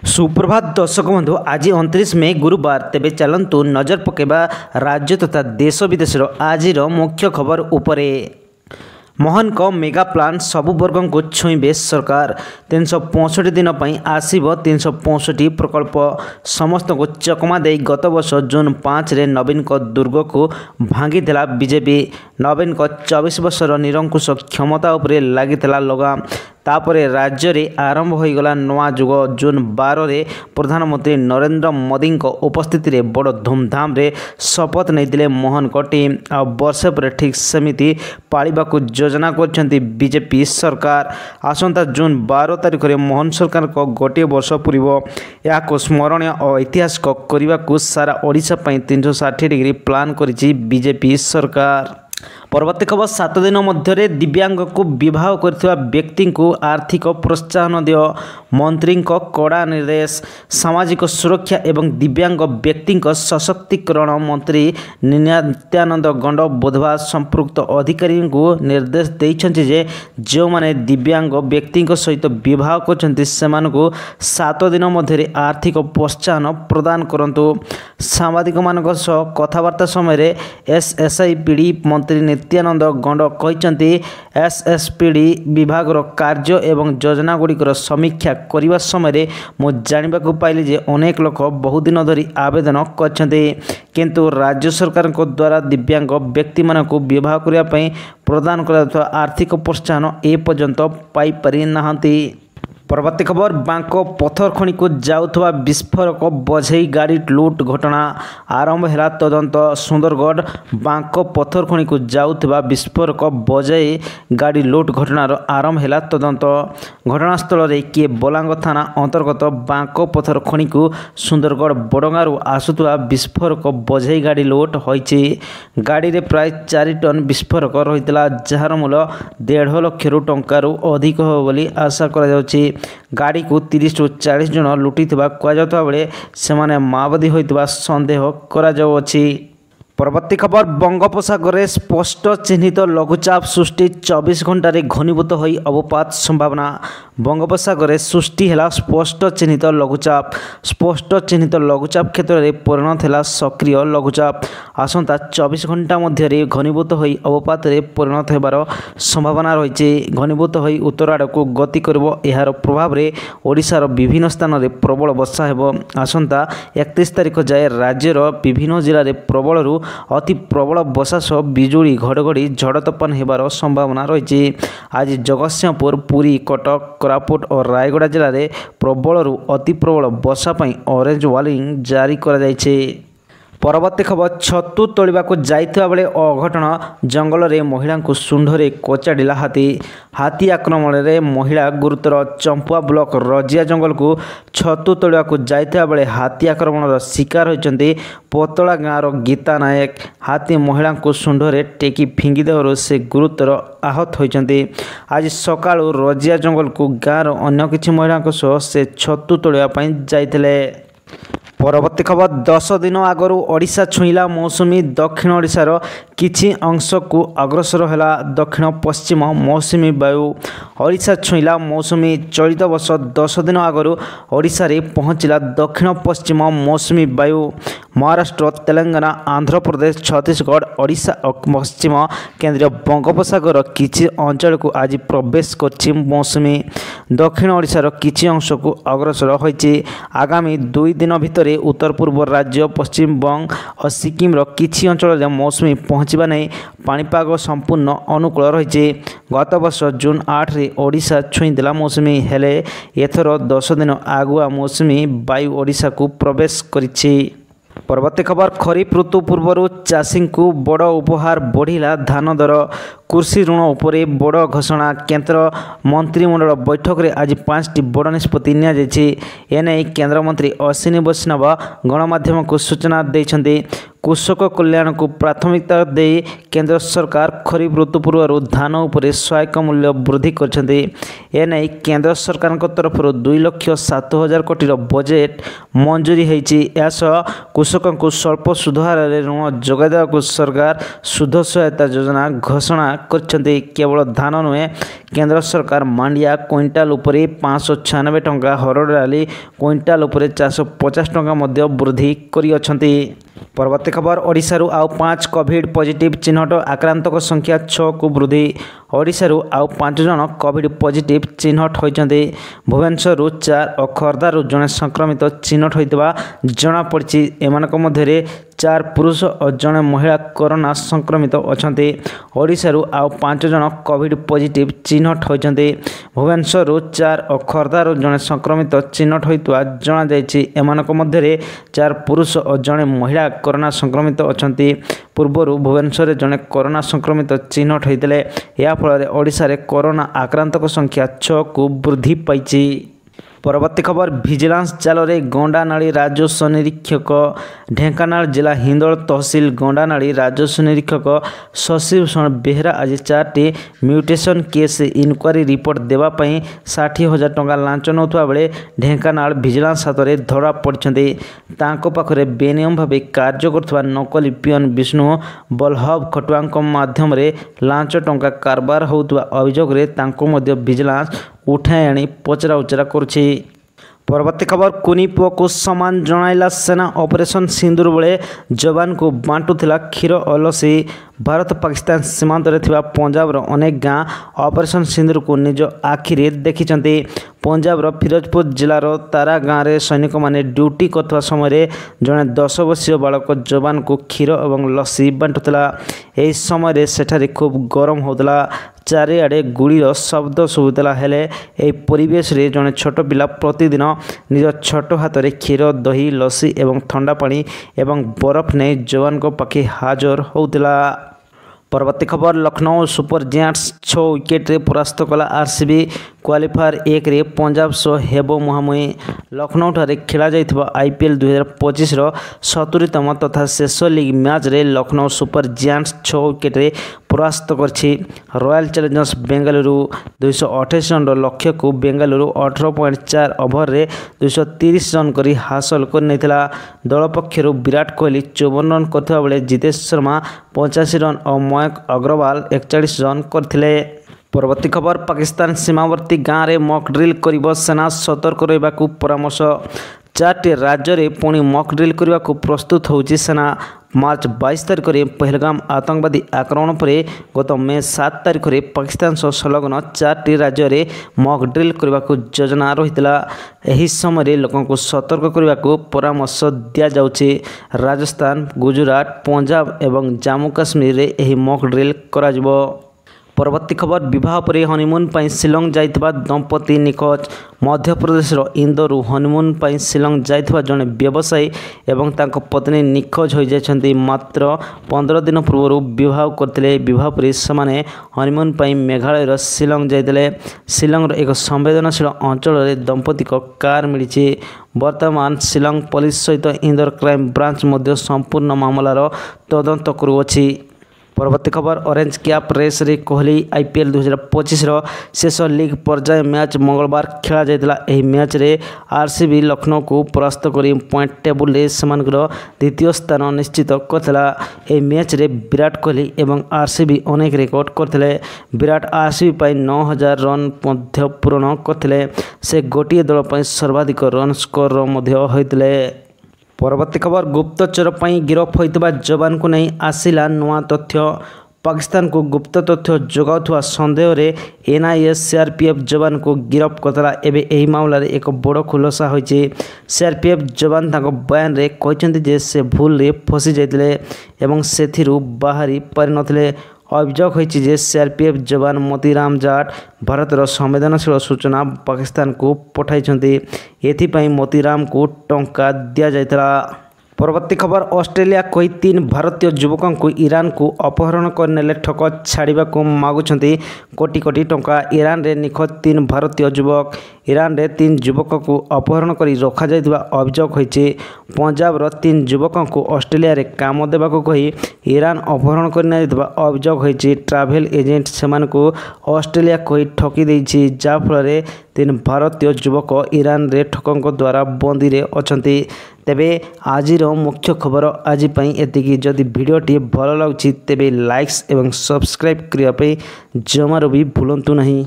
सुप्रभात दर्शक बंधु आज 29 मे गुरुवार तेबे चलतु नजर पकेबा राज्य तथा देश विदेशर आज मुख्य खबर उपरे। मोहन को मेगा प्लान सबु वर्ग को छुईबे सरकार 365 दिन आसीब 365 प्रकल्प समस्त को चकमा दे गत वर्ष जून 5 रे नवीन को दुर्ग को भांगी देला बीजेपी। नवीन को 24 वर्षर निरंकुश क्षमता उपरे लागिला लगाम तापरे राज्य रे आरंभ हो गला नवा जुग। जून 12 रे प्रधानमंत्री नरेंद्र मोदी उपस्थिति रे बड़ धूमधाम रे शपथ नहीं मोहन को टीम आ वर्षे पर ठीक सेमिति पालिबा को योजना करछंती बीजेपी सरकार। आसंता जून 12 तारिख रे मोहन सरकार को गोटे वर्ष पूर्व या स्मरणीय और ऐतिहासिक करने को सारा ओडिशा पई 360 डिग्री प्लान करिछि बीजेपी सरकार। परवर्ती खबर 7 दिन मध्य दिव्यांग को विवाह करथिबा व्यक्ति को आर्थिक प्रोत्साहन दियो मंत्री को कड़ा निर्देश। सामाजिक सुरक्षा एवं दिव्यांग व्यक्ति सशक्तिकरण मंत्री नित्यानंद गंड बुधवार संपृक्त अधिकारी को निर्देश देइछन्ति जे जो माने दिव्यांग व्यक्ति सहित विवाह करछन्ति सेमानकु 7 दिन मध्य आर्थिक प्रोत्साहन प्रदान करंतु। सामाजिक मानक सह कथबार्ता समय एसएसआईपीडी मंत्री नित्यानंद गंड कहते एसएसपीडी विभाग कार्य एवं योजना गुड़िकर समीक्षा करने समय मु जानिबा को पाइली जे अनेक लोक बहु दिन धरी आवेदन करछन्ते किंतु राज्य सरकार को द्वारा दिव्यांग व्यक्ति मानकु विवाह करने प्रदान करा आर्थिक प्रोत्साहन ए पर्यंत पाई पारि नाहंती। परवर्ती खबर बांको पथर खणी को जाउथवा विस्फोरक बझई गाड़ी लुट घटना आरंभ है तदंत। सुंदरगढ़ बांको पथर खणी को जाउथवा विस्फोरक बझई गाड़ी लुट घटनार आरंभ है तदंत। घटनास्थल रे किए बलांग थाना अंतर्गत बांको पथर खणी को सुंदरगढ़ बड़गारू आसुथवा विस्फोरक बझई गाड़ी लुट होइछि। गाड़ी रे प्राय 4 टन विस्फोरक रहितला जहार मूल्य 1.5 लाख टंकारु अधिक हो बोली आशा करा जाउछि। गाड़ी को 30 ରୁ 40 जन लुटी कहुवा बेले से माओवादी होता सन्देह करा जाउ अछि। परवर्ती खबर बंगोपसागर में स्पष्ट चिन्हित लघुचाप सृष्टि 24 घंटे घनीभूत हो अवपात संभावना। बंगोपसागर में सृष्टि है स्पष्ट चिन्हित लघुचाप। स्पष्ट चिन्हित लघुचाप क्षेत्र में परिणत है सक्रिय लघुचाप। आसंता 24 घंटा मध्य घनीभूत हो अवपात परिणत होबार संभावना रही। घनीभूत हो उत्तर आड़ को गति कर यार प्रभाव में ओडिशार विभिन्न स्थान में प्रबल वर्षा हेबो। आसंता 31 तारिख जाए राज्यर विभिन्न जिले में प्रबल अति प्रबल वर्षा सह बिजुली घड़घड़ी झड़ तोफान होबार संभावना रही। आज जगतसिंहपुर पुरी कटक कोरापुट और रायगड़ा जिले में प्रबल अति प्रबल वर्षा पई ऑरेंज वार्निंग जारी करा जायछि। परवर्ती खबर छतु तोलिबा को जाइथिबा बेले अघटन जंगल रे महिला को सुंढरे कोचाडिला हाथी। हाथी आक्रमण रे महिला गुरुतर चंपुआ ब्लॉक रजिया जंगल को छतु तोलिबा को जाइथिबा बेले हाथी आक्रमण शिकार होइचंती पोतला गाँव गीता नायक। हाथी महिला को सुंढरे टेकी फिंगी देवर से गुरुतर आहत होइचंती। आज सकाळु रजिया जंगल को गाँव अन्य किछि महिला सह से छतु तोलिबा पई जाइथिले। परवर्ती खबर 10 दिन आगरू ओडिशा छुईला मौसुमी दक्षिण ओडिशार किछि अंश को अग्रसर है दक्षिण पश्चिम मौसुमी वायु। ओडिशा छुईला मौसुमी चलित वर्ष 10 दिन आगरू ओडिशा रे पहुँचला दक्षिण पश्चिम मौसुमी वायु। महाराष्ट्र तेलंगाना आंध्र प्रदेश छत्तीसगढ़ ओडिशा और पश्चिम केंद्रीय बंगोपसागर किछि अंचल को आज प्रवेश करछि मौसुमी। दक्षिण ओडिशार किछि अंश को अग्रसर होइछि। आगामी 2 दिन भितर उत्तर पूर्व राज्य पश्चिम बंग और सिक्किम किछि अंचल मौसुमी पहुँचवा नहीं पाणीपाग संपूर्ण अनुकूल रही। गत वर्ष जून 8 रे ओडिशा छुईदेला मौसुमी हेले एथर 10 दिन आगुआ मौसुमी वायु ओडिशा को प्रवेश करिछि। परवर्ती खबर खरीफ ऋतु पूर्व चाषी को बड़ उपहार बढ़िला धान दर। कृषि ऋण उपरे बड़ घोषणा। केंद्र मंत्रिमंडल बैठक रे आज 5टी बड़ निष्पत्ति निया जायछि। एने केंद्र मंत्री अश्विनी वैष्णव गणमाध्यम को सूचना देइछन्ति। कृषक कल्याण को प्राथमिकता दे केंद्र सरकार खरीफ ऋतु पूर्व धान उपरे सहायक मूल्य वृद्धि करछन्ति। एने केंद्र सरकार तरफ 2,07,000 कोटी बजेट मंजूरी होइछि। यासह कृषकों को स्वल्प सुध हार ऋण जोगाई देवाक सरकार सुध सहायता योजना घोषणा କରିଛନ୍ତି। କେବଳ ଧାନ ନୁହେଁ, କେନ୍ଦ୍ର ସରକାର ମାଣ୍ଡିଆ କ୍ୱିଣ୍ଟାଲ ଉପରେ 596 ଟଙ୍କା, ହରଡ଼ ଡାଲି କ୍ୱିଣ୍ଟାଲ ଉପରେ 450 ଟଙ୍କା ମଧ୍ୟ ବୃଦ୍ଧି କରିଅଛନ୍ତି। ପରବର୍ତ୍ତୀ ଖବର, ଓଡ଼ିଶାରୁ ଆଉ 5 କୋଭିଡ୍ ପଜିଟିଭ୍ ଚିହ୍ନଟ, ଆକ୍ରାନ୍ତଙ୍କ ସଂଖ୍ୟା 6କୁ ବୃଦ୍ଧି। ଓଡ଼ିଶାରୁ ଆଉ 5 ଜଣ କୋଭିଡ୍ ପଜିଟିଭ୍ ଚିହ୍ନଟ ହୋଇଛନ୍ତି। ଭୁବନେଶ୍ୱରରୁ 4 ଓ ଖୋର୍ଦ୍ଧାରୁ ଜଣେ ସଂକ୍ରମିତ ଚିହ୍ନଟ ହୋଇଥିବା ଜଣାପଡ଼ିଛି। ଏମାନଙ୍କ ମଧ୍ୟରେ 4 ପୁରୁଷ ଓ ଜଣେ ମହିଳା କରୋନା ସଂକ୍ରମିତ ଅଛନ୍ତି। ଓଡ଼ିଶାରୁ ଆଉ 5 ଜଣ କୋଭିଡ୍ ପଜିଟିଭ୍ ଚିହ୍ନଟ ହୋଇଛନ୍ତି। ଭୁବନେଶ୍ୱରରୁ 4 ଓ ଖୋର୍ଦ୍ଧାରୁ ଜଣେ ସଂକ୍ରମିତ ଚିହ୍ନଟ ହୋଇଥିବା ଜଣାଯାଇଛି। ଏମାନଙ୍କ ମଧ୍ୟରେ 4 ପୁରୁଷ ଓ ଜଣେ ମହିଳା କରୋନା ସଂକ୍ରମିତ ଅଛନ୍ତି। ପୂର୍ବରୁ ଭୁବନେଶ୍ୱରରେ ଜଣେ କରୋନା ସଂକ୍ରମିତ ଚିହ୍ନଟ ହୋଇଥିଲେ। ଏହା ଫଳରେ ଓଡ଼ିଶାରେ କରୋନା ଆକ୍ରାନ୍ତଙ୍କ ସଂଖ୍ୟା 6କୁ ବୃଦ୍ଧି ପାଇଛି। ପରବର୍ତ୍ତୀ ଖବର, ଭିଜିଲାନ୍ସ ଜାଲରେ ଗଣ୍ଡାନାଳି ରାଜସ୍ୱ ନିରୀକ୍ଷକ। ଢେଙ୍କାନାଳ ଜିଲ୍ଲା ହିନ୍ଦୋଳ ତହସିଲ ଗଣ୍ଡାନାଳି ରାଜସ୍ୱ ନିରୀକ୍ଷକ ଶଶିଭୂଷଣ ବେହେରା ଆଜି 4ଟି ମ୍ୟୁଟେସନ୍ କେସ୍ ଇନକ୍ୱାରି ରିପୋର୍ଟ ଦେବା ପାଇଁ 60,000 ଟଙ୍କା ଲାଞ୍ଚ ନେଉଥିବା ବେଳେ ଢେଙ୍କାନାଳ ଭିଜିଲାନ୍ସ ହାତରେ ଧରା ପଡ଼ିଛନ୍ତି। ତାଙ୍କ ପାଖରେ ବେନିୟମ ଭାବେ କାର୍ଯ୍ୟ କରୁଥିବା ନକଲି ପିଅନ ବିଷ୍ଣୁ ବଲ୍ଲଭ ଖଟୁଆଙ୍କ ମାଧ୍ୟମରେ ଲାଞ୍ଚ ଟଙ୍କା କାରବାର ହେଉଥିବା ଅଭିଯୋଗରେ ତାଙ୍କୁ ମଧ୍ୟ ଭିଜିଲାନ୍ସ ଉଠାଇ ଆଣି ପଚରାଉଚରା କରୁଛି। ପରବର୍ତ୍ତୀ ଖବର, କୁନି ପୁଅକୁ ସମ୍ମାନ ଜଣାଇଲା ସେନା। ଅପରେସନ ସିନ୍ଦୁର ବେଳେ ଯବାନଙ୍କୁ ବାଣ୍ଟୁଥିଲା କ୍ଷୀର ଓ ଲସି। ଭାରତ ପାକିସ୍ତାନ ସୀମାନ୍ତରେ ଥିବା ପଞ୍ଜାବର ଅନେକ ଗାଁ ଅପରେସନ ସିନ୍ଦୁରକୁ ନିଜ ଆଖିରେ ଦେଖିଛନ୍ତି। ପଞ୍ଜାବର ଫିରୋଜପୁର ଜିଲ୍ଲାର ତାରା ଗାଁରେ ସୈନିକମାନେ ଡ୍ୟୁଟି କରୁଥିବା ସମୟରେ ଜଣେ 10 ବର୍ଷୀୟ ବାଳକ ଯବାନଙ୍କୁ କ୍ଷୀର ଏବଂ ଲସି ବାଣ୍ଟୁଥିଲା। ଏହି ସମୟରେ ସେଠାରେ ଖୁବ୍ ଗରମ ହେଉଥିଲା। ଚାରିଆଡ଼େ ଗୁଳିର ଶବ୍ଦ ଶୁଭୁଥିଲା। ହେଲେ ଏହି ପରିବେଶରେ ଜଣେ ଛୋଟ ପିଲା ପ୍ରତିଦିନ ନିଜ ଛୋଟ ହାତରେ କ୍ଷୀର, ଦହି, ଲସି ଏବଂ ଥଣ୍ଡା ପାଣି ଏବଂ ବରଫ ନେଇ ଯବାନଙ୍କ ପାଖେ ହାଜର ହେଉଥିଲା। ପରବର୍ତ୍ତୀ ଖବର, ଲକ୍ଷ୍ନୌ ସୁପର ଜାୟାଣ୍ଟସ୍ 6 ୱିକେଟ୍ରେ ପରାସ୍ତ କଲା ଆର୍ସିବି। କ୍ୱାଲିଫାୟାର 1ରେ ପଞ୍ଜାବ ସହ ହେବ ମୁହାଁମୁହିଁ। ଲକ୍ଷ୍ନୌଠାରେ ଖେଳାଯାଇଥିବା IPL 2025ର 70ତମ ତଥା ଶେଷ ଲିଗ୍ ମ୍ୟାଚ୍ରେ ଲକ୍ଷ୍ନୌ ସୁପର ଜାୟାଣ୍ଟସ୍ 6 ୱିକେଟ୍ରେ ପରାସ୍ତ କରିଛି। ରୟାଲ ଚ୍ୟାଲେଞ୍ଜର୍ସ ବେଙ୍ଗାଲୁରୁ 228 ରନ୍ର ଲକ୍ଷ୍ୟକୁ ବେଙ୍ଗାଲୁରୁ 18.4 ଓଭରରେ 230 ରନ୍ କରି ହାସଲ କରିନେଇଥିଲା। ଦଳ ପକ୍ଷରୁ ବିରାଟ କୋହଲି 54 ରନ୍ କରିଥିବା ବେଳେ ଜିତେଶ ଶର୍ମା 85 ରନ୍ ଓ ମୟଙ୍କ ଅଗ୍ରୱାଲ 41 ରନ୍ କରିଥିଲେ। ପରବର୍ତ୍ତୀ ଖବର, ପାକିସ୍ତାନ ସୀମାବର୍ତ୍ତୀ ଗାଁରେ ମକ୍ ଡ୍ରିଲ୍ କରିବ ସେନା, ସତର୍କ ରହିବାକୁ ପରାମର୍ଶ। 4ଟି ରାଜ୍ୟରେ ପୁଣି ମକ୍ ଡ୍ରିଲ୍ କରିବାକୁ ପ୍ରସ୍ତୁତ ହେଉଛି ସେନା। ମାର୍ଚ୍ଚ 22 ତାରିଖରେ ପହଲଗାମ ଆତଙ୍କବାଦୀ ଆକ୍ରମଣ ପରେ ଗତ ମେ 7 ତାରିଖରେ ପାକିସ୍ତାନ ସହ ସଂଲଗ୍ନ 4ଟି ରାଜ୍ୟରେ ମକ୍ ଡ୍ରିଲ୍ କରିବାକୁ ଯୋଜନା ରହିଥିଲା। ଏହି ସମୟରେ ଲୋକଙ୍କୁ ସତର୍କ କରିବାକୁ ପରାମର୍ଶ ଦିଆଯାଉଛି। ରାଜସ୍ଥାନ, ଗୁଜରାଟ, ପଞ୍ଜାବ ଏବଂ ଜାମ୍ମୁ କାଶ୍ମୀରରେ ଏହି ମକ୍ ଡ୍ରିଲ୍ କରାଯିବ। ପରବର୍ତ୍ତୀ ଖବର, ବିବାହ ପରେ ହନିମୁନ୍ ପାଇଁ ଶିଲଂ ଯାଇଥିବା ଦମ୍ପତି ନିଖୋଜ। ମଧ୍ୟପ୍ରଦେଶର ଇନ୍ଦୋରରୁ ହନିମୁନ୍ ପାଇଁ ଶିଲଂ ଯାଇଥିବା ଜଣେ ବ୍ୟବସାୟୀ ଏବଂ ତାଙ୍କ ପତ୍ନୀ ନିଖୋଜ ହୋଇଯାଇଛନ୍ତି। ମାତ୍ର 15 ଦିନ ପୂର୍ବରୁ ବିବାହ କରିଥିଲେ। ବିବାହ ପରେ ସେମାନେ ହନିମୁନ୍ ପାଇଁ ମେଘାଳୟର ଶିଲଂ ଯାଇଥିଲେ। ଶିଲଂର ଏକ ସମ୍ବେଦନଶୀଳ ଅଞ୍ଚଳରେ ଦମ୍ପତିଙ୍କ କାର୍ ମିଳିଛି। ବର୍ତ୍ତମାନ ଶିଲଂ ପୋଲିସ ସହିତ ଇନ୍ଦୋର କ୍ରାଇମ୍ ବ୍ରାଞ୍ଚ ମଧ୍ୟ ସମ୍ପୂର୍ଣ୍ଣ ମାମଲାର ତଦନ୍ତ କରୁଅଛି। ପରବର୍ତ୍ତୀ ଖବର, ଅରେଞ୍ଜ କ୍ୟାପ୍ ରେସ୍ରେ କୋହଲି। IPL 2025ର ଶେଷ ଲିଗ୍ ପର୍ଯ୍ୟାୟ ମ୍ୟାଚ୍ ମଙ୍ଗଳବାର ଖେଳାଯାଇଥିଲା। ଏହି ମ୍ୟାଚ୍ରେ ଆର୍ସିବି ଲକ୍ଷ୍ନୌକୁ ପରାସ୍ତ କରି ପଏଣ୍ଟ ଟେବୁଲରେ ସେମାନଙ୍କର ଦ୍ୱିତୀୟ ସ୍ଥାନ ନିଶ୍ଚିତ କରିଥିଲା। ଏହି ମ୍ୟାଚ୍ରେ ବିରାଟ କୋହଲି ଏବଂ ଆର୍ସିବି ଅନେକ ରେକର୍ଡ କରିଥିଲେ। ବିରାଟ ଆର୍ସିବି ପାଇଁ 9,000 ରନ୍ ମଧ୍ୟ ପୂରଣ କରିଥିଲେ। ସେ ଗୋଟିଏ ଦଳ ପାଇଁ ସର୍ବାଧିକ ରନ୍ ସ୍କୋରର ମଧ୍ୟ ହୋଇଥିଲେ। ପରବର୍ତ୍ତୀ ଖବର, ଗୁପ୍ତଚର ପାଇଁ ଗିରଫ ହୋଇଥିବା ଯବାନଙ୍କୁ ନେଇ ଆସିଲା ନୂଆ ତଥ୍ୟ। ପାକିସ୍ତାନକୁ ଗୁପ୍ତ ତଥ୍ୟ ଯୋଗାଉଥିବା ସନ୍ଦେହରେ NIA CRPF ଯବାନଙ୍କୁ ଗିରଫ କରିଥିଲା। ଏବେ ଏହି ମାମଲାରେ ଏକ ବଡ଼ ଖୁଲାସା ହୋଇଛି। CRPF ଯବାନ ତାଙ୍କ ବୟାନରେ କହିଛନ୍ତି ଯେ ସେ ଭୁଲରେ ଫସି ଯାଇଥିଲେ ଏବଂ ସେଥିରୁ ବାହାରି ପାରିନଥିଲେ। ଅଭିଯୋଗ ହୋଇଛି ଯେ CRPF ଯବାନ ମୋତିରାମ ଜାଟ ଭାରତର ସମ୍ବେଦନଶୀଳ ସୂଚନା ପାକିସ୍ତାନକୁ ପଠାଇଛନ୍ତି। ଏଥିପାଇଁ ମୋତିରାମଙ୍କୁ ଟଙ୍କା ଦିଆଯାଇଥିଲା। ପରବର୍ତ୍ତୀ ଖବର, ଅଷ୍ଟ୍ରେଲିଆ କହି 3 ଭାରତୀୟ ଯୁବକଙ୍କୁ ଇରାନକୁ ଅପହରଣ କରିନେଲେ ଠକ ଛାଡ଼ିବାକୁ ମାଗୁଛନ୍ତି କୋଟି କୋଟି ଟଙ୍କା। ଇରାନରେ ନିଖୋଜ 3 ଭାରତୀୟ ଯୁବକ। ଇରାନରେ 3 ଯୁବକଙ୍କୁ ଅପହରଣ କରି ରଖାଯାଇଥିବା ଅଭିଯୋଗ ହୋଇଛି। ପଞ୍ଜାବର 3 ଯୁବକଙ୍କୁ ଅଷ୍ଟ୍ରେଲିଆରେ କାମ ଦେବାକୁ କହି ଇରାନ ଅପହରଣ କରି ନେଇଥିବା ଅଭିଯୋଗ ହୋଇଛି। ଟ୍ରାଭେଲ ଏଜେଣ୍ଟ ସେମାନଙ୍କୁ ଅଷ୍ଟ୍ରେଲିଆ କହି ଠକି ଦେଇଛି, ଯାହାଫଳରେ 3 ଭାରତୀୟ ଯୁବକ ଇରାନରେ ଠକଙ୍କ ଦ୍ୱାରା ବନ୍ଦୀରେ ଅଛନ୍ତି। तेबे आजिर मुख्य खबर आज एतिकी जदि भिडियोटी भल लगुच तेबे लाइक्स एवं सब्सक्राइब करने जमार भी भूलु नहीं।